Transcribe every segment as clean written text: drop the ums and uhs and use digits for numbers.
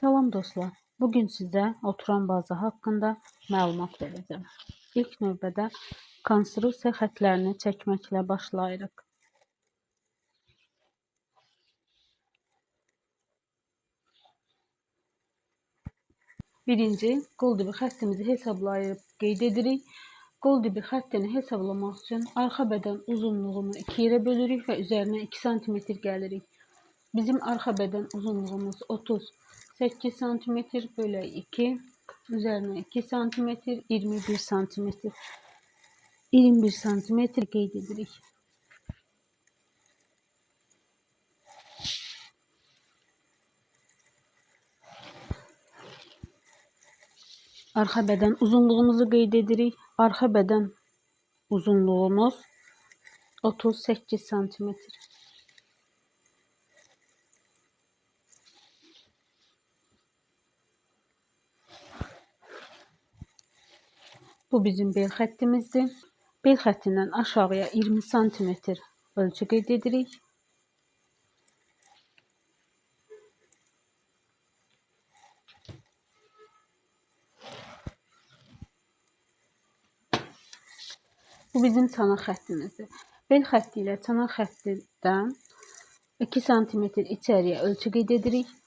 Salam dostlar. Bugün sizə oturan baza haqqında məlumat verəcəm. İlk növbədə konstruksiya xətlərini çəkməklə başlayırıq. Birinci, qol dibi xəttimizi hesablayıb qeyd edirik. Qol dibi xəttini hesablamaq üçün arxa bədən uzunluğunu 2 yerə bölürük və üzərinə 2 sm gəlirik. Bizim arxa bədən uzunluğumuz 38 sm bölək 2, üzərinə 2 sm, 21 sm. 21 sm qeyd edirik. Arxa bədən uzunluğumuzu qeyd edirik. Arxa bədən uzunluğumuz 38 sm. Bu bizim bel xəttimizdir. Bel xəttindən aşağıya 20 sm ölçü qeyd edirik. Bu bizim çanaq xəttimizdir. Bel xətti ilə çanaq xəttindən 2 sm içəriyə ölçü qeyd edirik.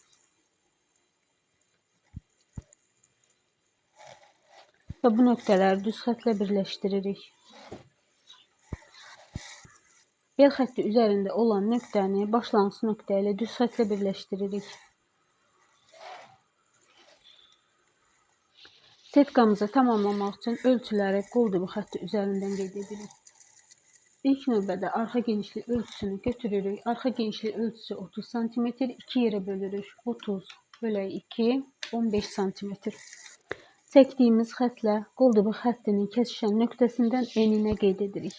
Və bu nöqtələri düz xətlə birləşdiririk. Bel xətti üzərində olan nöqtəni başlanğıc nöqtə ilə düz xətlə birləşdiririk. Setkamızı tamamlamaq üçün ölçüləri qol dibi xətti üzərindən qeyd edirik. İlk növbədə arxa genişlik ölçüsünü götürürük. Arxa genişlik ölçüsü 30 sm, 2 yerə bölürük. 30 bölək 2, 15 sm. Çəkdiyimiz xətlə qol dibi xəttinin kəsişən nöqtəsindən eninə qeyd edirik.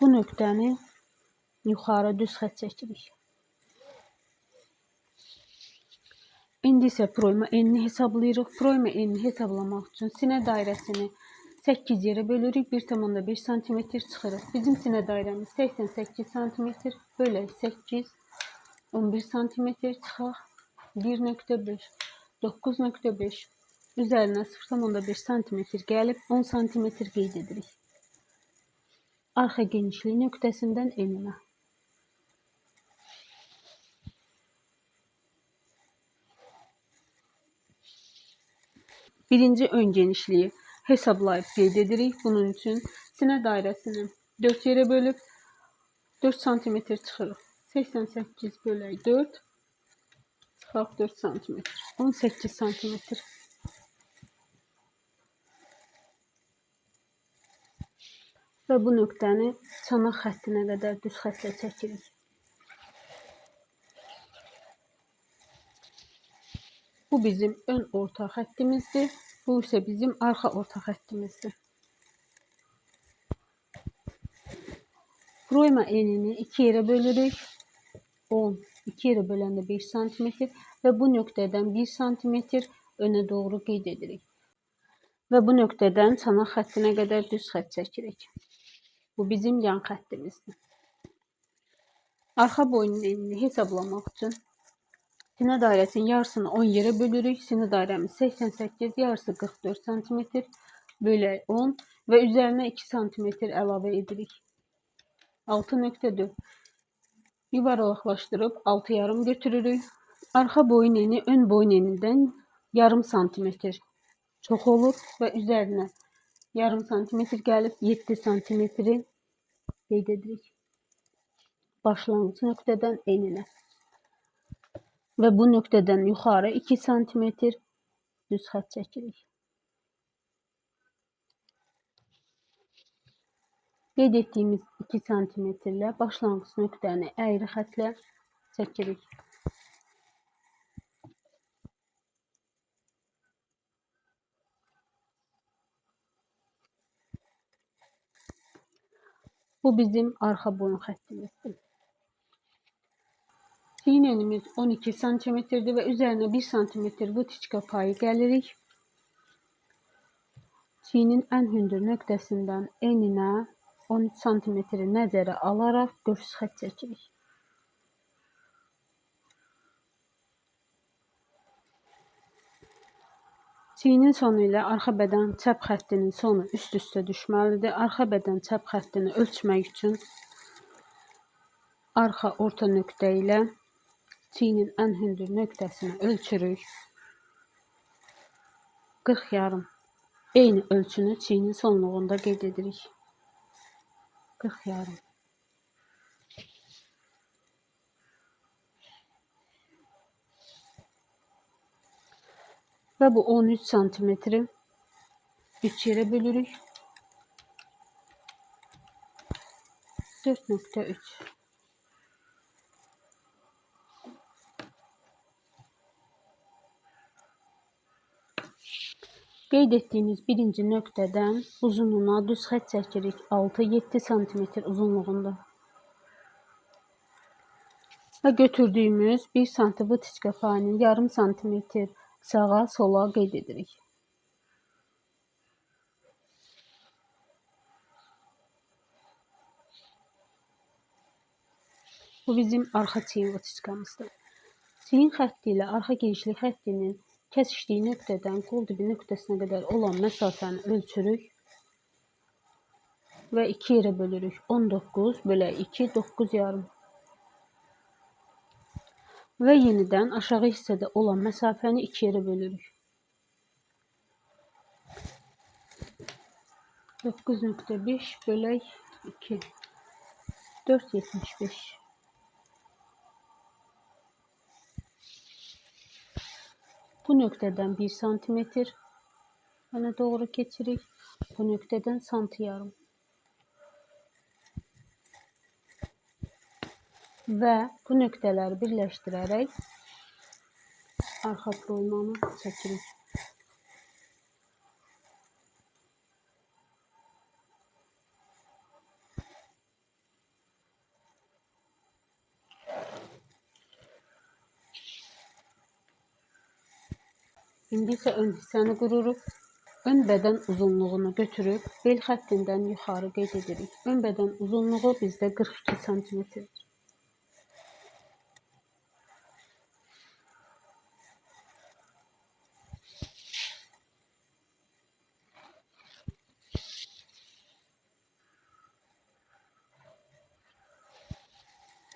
Bu nöqtəni yuxarı düz xətt çəkirik. İndi isə proyma enini hesablayırıq. Proyma enini hesablamaq üçün sinə dairəsini 8 yerə bölürük. 1,5 sm çıxırıq. Bizim sinə dairəmiz 88 sm bölək 8, 11 sm çıxaq. 1,5, 9,5 üzərinə 0,5 sm gəlib 10 sm qeyd edirik. Arxa genişliyi nöqtəsindən eninə. Birinci ön genişliyi hesablayıb qeyd edirik. Bunun üçün sinə dairəsini 4 yerə bölüb 4 sm çıxırıq. 88 bölək 4 çıxaq 4 sm. 18 sm. Və bu nöqtəni çanaq xəttinə qədər düz xətlə çəkirik. Bu bizim ön orta xəttimizdir. Bu isə bizim arxa orta xəttimizdir. Proyma enini 2 yerə bölürük. 10, 2 yerə böləndə 5 sm və bu nöqtədən 1 sm önə doğru qeyd edirik. Və bu nöqtədən çanaq xəttinə qədər düz xətt çəkirik. Bu bizim yan xəttimizdir. Arxa boynun enini hesablamaq üçün sinə dairəsinin yarısını 10 yerə bölürük. Sinə dairəmiz 88, yarısı 44 sm bölək 10 və üzərinə 2 sm əlavə edirik. 6,4 yuvarlaqlaşdırıb 6,5 götürürük. Arxa boyun eni ön boyun enindən yarım santimetr çox olur və üzərinə yarım santimetr gəlib 7 santimetri qeyd edirik. Başlanğıc nöqtədən eninə. Və bu nöqtədən yuxarı 2 santimetr düz xətt çəkirik. Qeyd etdiyimiz 2 santimetrlə başlanğıc nöqtəni əyri xətlə çəkirik. Bu bizim arxa boyun xəttimizdir. Çiyin enimiz 12 santimetrdir və üzərinə 1 santimetr butiçka payı gəlirik. Çiyinin ən hündür nöqtəsindən eninə 13 santimetri nəzərə alaraq dövrüş xətt çəkirik. Çiyinin sonu ilə arxa bədən çəp xəttinin sonu üst-üstə düşməlidir. Arxa bədən çəp xəttini ölçmək üçün arxa orta nöqtə ilə çiyinin ən hündür nöqtəsini ölçürük. 40 yarım. Eyni ölçünü çiyinin sonluğunda qeyd edirik. 40 yarım. Və bu 13 santimetri 3 yerə bölürük. 4.3. Qeyd etdiyimiz birinci nöqtədən uzunluğuna düz xətt çəkirik. 6-7 santimetr uzunluğunda. Və götürdüyümüz 1 sm vıtiçka payını yarım santimetr sağa sola qeyd edirik. Bu bizim arxa çiyin vıtiçkamızdır. Çiyin xətti ilə arxa genişlik xəttinin kəsişdiyi nöqtədən qol dibi nöqtəsinə qədər olan məsafəni ölçürük və 2 yerə bölürük. 19 bölək 2, 9 yarım. Və yenidən aşağı hissədə olan məsafəni 2 yerə bölürük. 9.5 bölək 2, 4.75. Bu nöqtədən 1 santimetr yana doğru keçirik. Bu nöqtədən santi yarım. Və bu nöqtələri birləşdirərək arxa proymanı çəkirik. İndi isə ön hissəni qururuq. Ön bədən uzunluğunu götürüb bel xəttindən yuxarı qeyd edirik. Ön bədən uzunluğu bizdə 42 santimetrdir.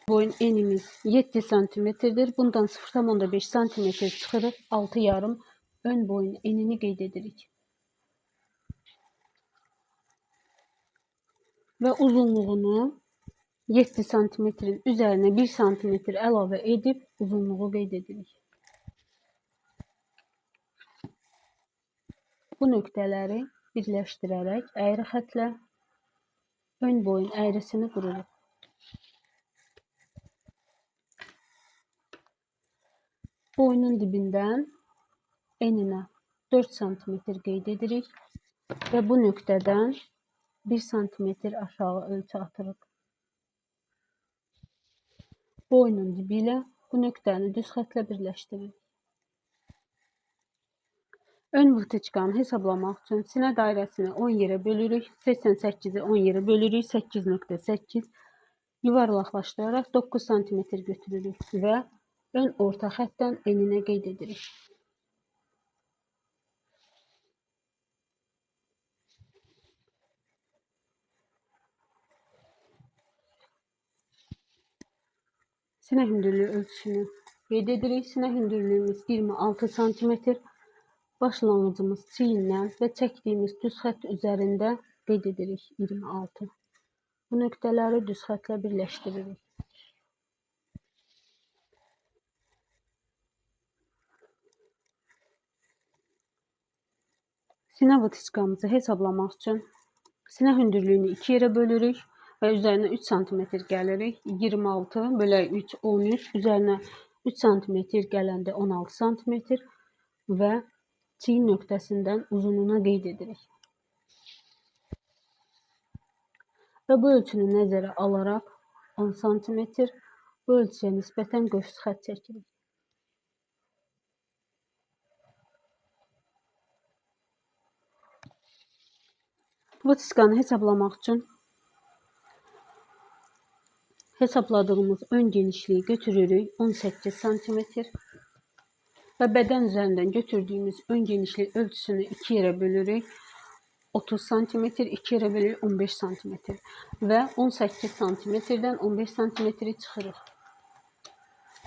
Boyun enimiz 7 santimetrdir. Bundan 0,5 santimetr çıxırıq. 6 yarım ön boyun enini qeyd edirik. Və uzunluğunu 7 santimetrin üzərinə 1 santimetr əlavə edib uzunluğu qeyd edirik. Bu nöqtələri birləşdirərək əyri xətlə ön boyun əyrisini qururuq. Boynun dibindən eninə 4 santimetr qeyd edirik və bu nöqtədən 1 santimetr aşağı ölçü atırıq. Boynun dibi ilə bu nöqtəni düz xətlə birləşdiririk. Ön vıtiçkanı hesablamaq üçün sinə dairəsini 10 yerə bölürük. 88-i 10 yerə bölürük. 8.8 yuvarlaqlaşdıraraq 9 santimetr götürürük və ön orta xəttdən eninə qeyd edirik. Sinə hündürlüyü ölçüsünü qeyd edirik. Sinə hündürlüyümüz 26 santimetr. Başlanğıcımız çiyindən və çəkdiyimiz düz xətt üzərində qeyd edirik 26. Bu nöqtələri düz xəttlə birləşdiririk. Sinə vıtiçkamızı hesablamaq üçün sinə hündürlüyünü 2 yerə bölürük və üzərinə 3 santimetr gəlirik. 26 bölək 3, 13, üzərinə 3 santimetr gələndə 16 santimetr və çiyin nöqtəsindən uzunluğuna qeyd edirik. Və bu ölçünü nəzərə alaraq 10 santimetr bu ölçüyə nisbətən qövs xətt çəkirik. Vıtiçkanı hesablamaq üçün hesabladığımız ön genişliyi götürürük 18 santimetr və bədən üzərindən götürdüyümüz ön genişlik ölçüsünü 2 yerə bölürük. 30 cm, 2 yerə bölürük 15 cm və 18 cm-dən 15 cm çıxırıq.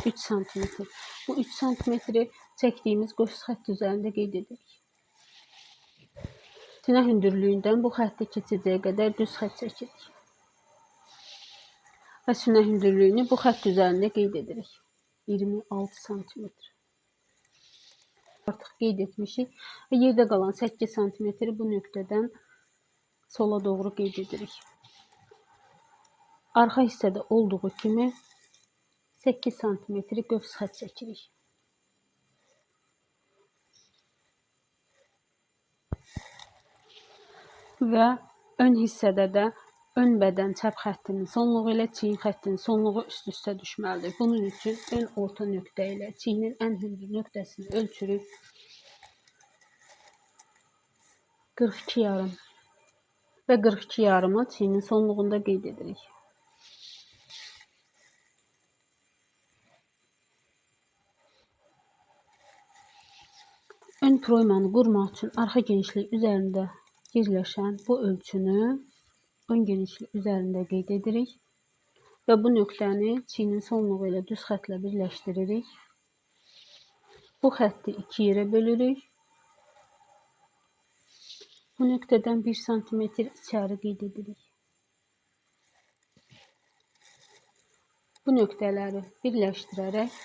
3 cm. Bu 3 cm çəkdiyimiz qoşu xətti üzərində qeyd edirik. Sinə hündürlüyündən bu xətti keçəcəyə qədər düz xətt çəkirik. Və sinə hündürlüyünü bu xətt üzərində qeyd edirik. 26 cm. Artıq qeyd etmişik və yerdə qalan 8 cm bu nöqtədən sola doğru qeyd edirik. Arxa hissədə olduğu kimi 8 cm qövs xətt çəkirik. Və ön hissədə də ön bədən çəp xəttinin sonluğu ilə çiyin xəttinin sonluğu üst-üstə düşməlidir. Bunun üçün ön orta nöqtə ilə çiyinin ən hündür nöqtəsini ölçürük. 42,5 və 42,5-ı çiyinin sonluğunda qeyd edirik. Ön proymanı qurmaq üçün arxa genişlik üzərində yerləşən bu ölçünü ön genişlik üzərində qeyd edirik və bu nöqtəni çiyinin sonluğu ilə düz xəttlə birləşdiririk. Bu xətti 2 yerə bölürük. Bu nöqtədən 1 cm içəri qeyd edirik. Bu nöqtələri birləşdirərək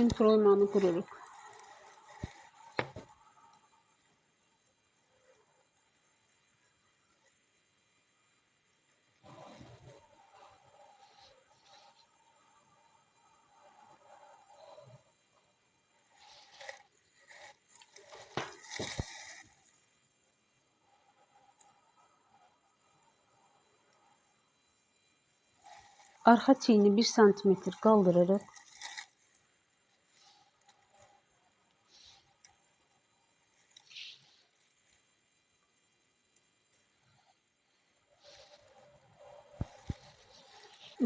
ön proymanı qururuq. Arxa çiyini 1 cm qaldırırıq.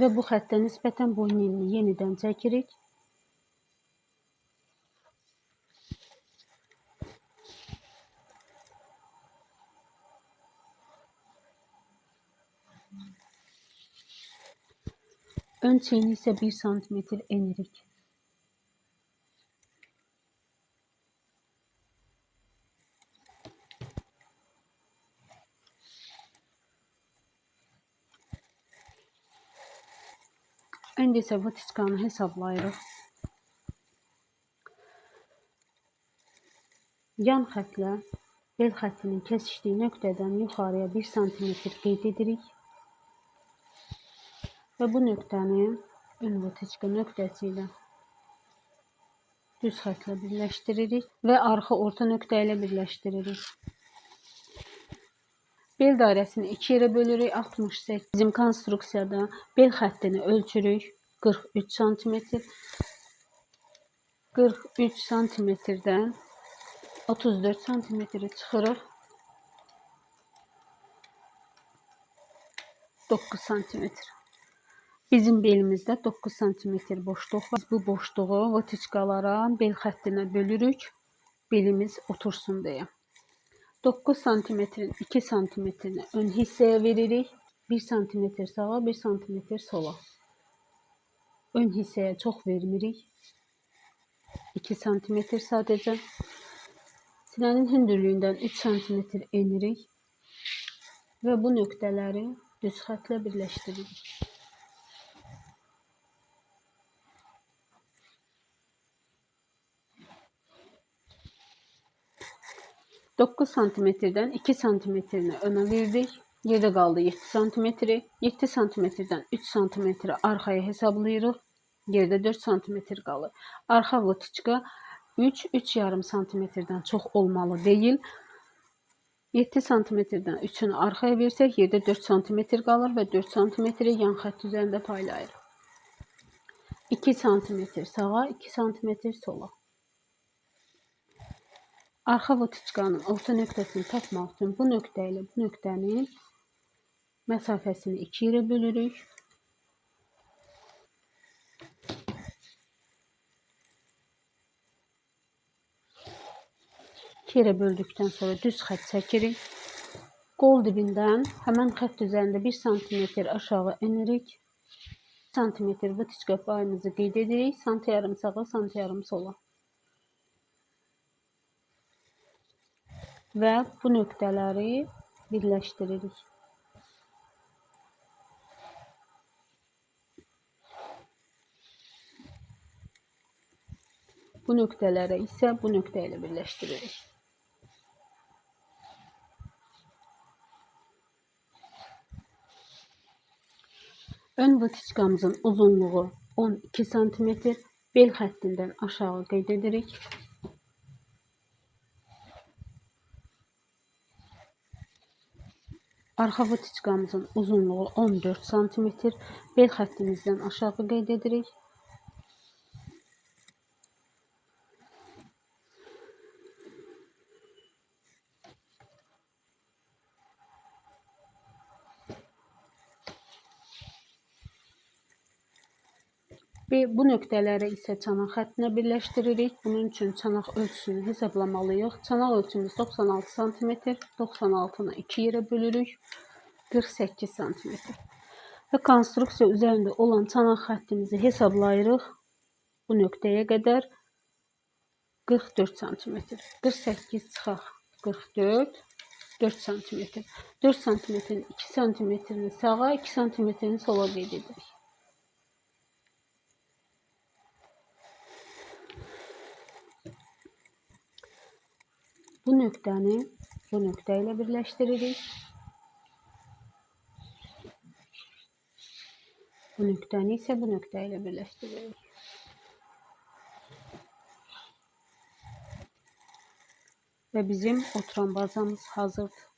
Və bu xəttə nisbətən boyun enini yenidən çəkirik. Ön çiyini isə 1 cm enirik. İndi isə vatiçkanı hesablayırıq. Yan xəttlə bel xəttinin kəsişdiyi nöqtədən yuxarıya 1 cm qeyd edirik. Və bu nöqtəni ön vatiçka nöqtəsi ilə düz xəttlə birləşdiririk və arxa orta nöqtə ilə birləşdiririk. Bel dairəsini 2 yerə bölürük. 68. Bizim konstruksiyada bel xəttini ölçürük. 43 cm. 43 cm-dən 34 cm çıxırıq. 9 cm. Bizim belimizdə 9 cm boşluq var. Bu boşluğu vatiçkalara bel xəttinə bölürük. Belimiz otursun deyə. 9 cm-in 2 cm-ni ön hissəyə veririk. 1 cm sağa, 1 cm sola. Ön hissəyə çox vermirik. 2 cm sadəcə. Sinənin hündürlüyündən 3 cm enirik. Və bu nöqtələri düz xəttlə birləşdiririk. 9 cm-dən 2 cm-ni önə verdik. Yerdə qaldı 7 cm. 7 cm-dən 3 cm arxaya hesablayırıq. Yerdə 4 cm qalır. Arxa vatiçka 3-3,5 cm-dən çox olmalı deyil. 7 cm-dən 3-ünü arxaya versək, yerdə 4 cm qalır və 4 cm yan xətt üzərində paylayırıq. 2 cm sağa, 2 cm sola. Arxa vatiçkanın orta nöqtəsini tapmaq üçün bu nöqtə ilə bu nöqtənin məsafəsini 2 yerə bölürük. 2 yerə böldükdən sonra düz xətt çəkirik. Qol dibindən həmən xətt üzərində 1 sm aşağı enirik. Santimetr vıtiçka payımızı qeyd edirik. Sant yarım sağa, sant yarım sola. Və bu nöqtələri birləşdiririk. Bu nöqtələrə isə bu nöqtə ilə birləşdiririk. Ön vıtiçkamızın uzunluğu 12 cm, bel xəttindən aşağı qeyd edirik. Arxa vıtiçkamızın uzunluğu 14 cm, bel xəttimizdən aşağı qeyd edirik. Bu nöqtələri isə çanaq xəttinə birləşdiririk. Bunun üçün çanaq ölçüsünü hesablamalıyıq. Çanaq ölçümüz 96 cm, 96-nı 2 yerə bölürük, 48 cm. Və konstruksiya üzərində olan çanaq xəttimizi hesablayırıq. Bu nöqtəyə qədər 44 cm. 48 çıxaq 44, 4 cm. 4 cm-in 2 cm-ni sağa, 2 cm-ni sola qeyd edirik. Bu nöqtəni bu nöqtə ilə birləşdiririk. Bu nöqtəni isə bu nöqtə ilə birləşdiririk. Və bizim oturan bazamız hazırdır.